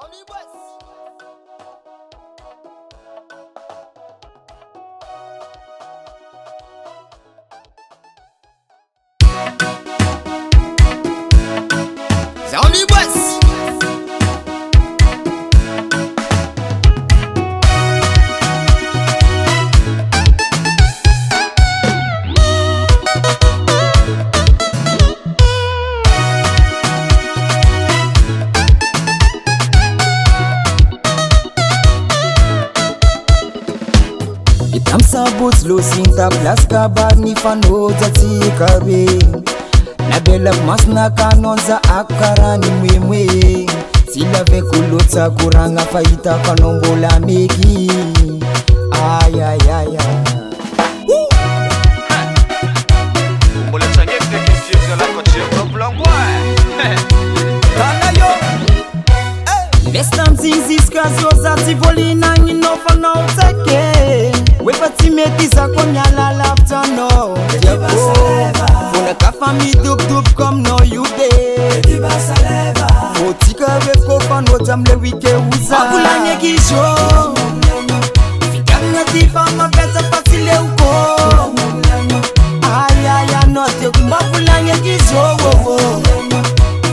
Only West. Itamsabot losinta plaska barni fanoja tikabe Nabela masna kanonza akarani mwemwe Silave kulotsa kuranga faita kanombola meki Ay ay ay ay Mbole change teke sio la kochi problem boy Tana yo Lestam zinziska zoza tivolina nginofa na utake Wepati metisa komyala laftano Diba saleva Funa kafa mi dup dup kom no you de Diba saleva Fotika weko fano jamle wike uza Mabulanye kisho Fikanga tifa mabeta patile uko Ay ay ay note Mabulanye kisho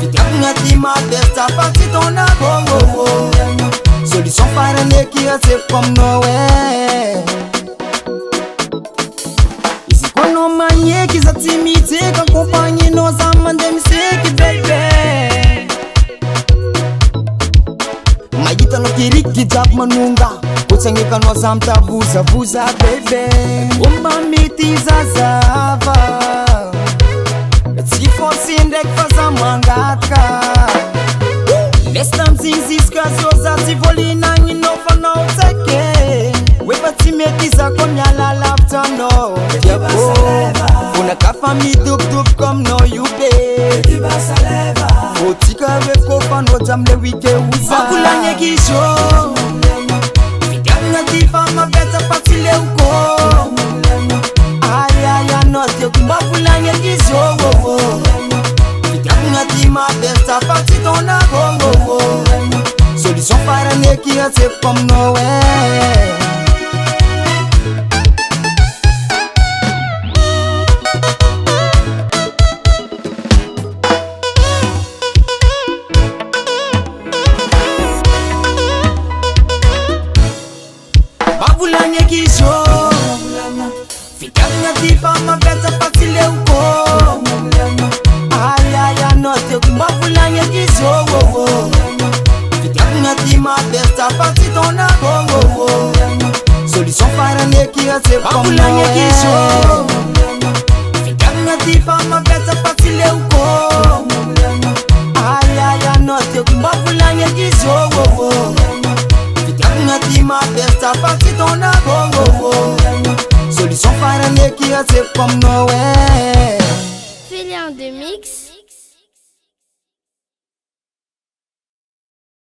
Fikanga tima besta patitona go Solution para neki ase kom no way Kono manye kiza timite kan kompanyi no zaman de miseki baby Magita no kiriki jab manunga Kutsangi kano zamta buza buza baby Umba miti zazava Tifo sindek faza mangatka Lestam zinziska zoza tivolina nginofa na utake Wepati metisa komyala laftano Diba saleva Funa kafa mi dup dup kom no you be Diba saleva Fotika weko fano jamle wike uza Mabulanye kisho Fikanga tifa mabeta patile uko Ay ay ay note Mabulanye kisho Fikanga tima besta patitona go Solution para neki ase kom no way Mabulanye kisho Fikanga tifa mabeta patile uko Ay ay ay note Mabulanye kisho Fikanga tima besta patitona go Solution para neki ase Mabulanye kisho Fikanga tifa mabeta patile uko Ay ay ay note Mabulanye kisho Fikanga tima besta patitona go Solution para neki ase kom no way Félin de mix.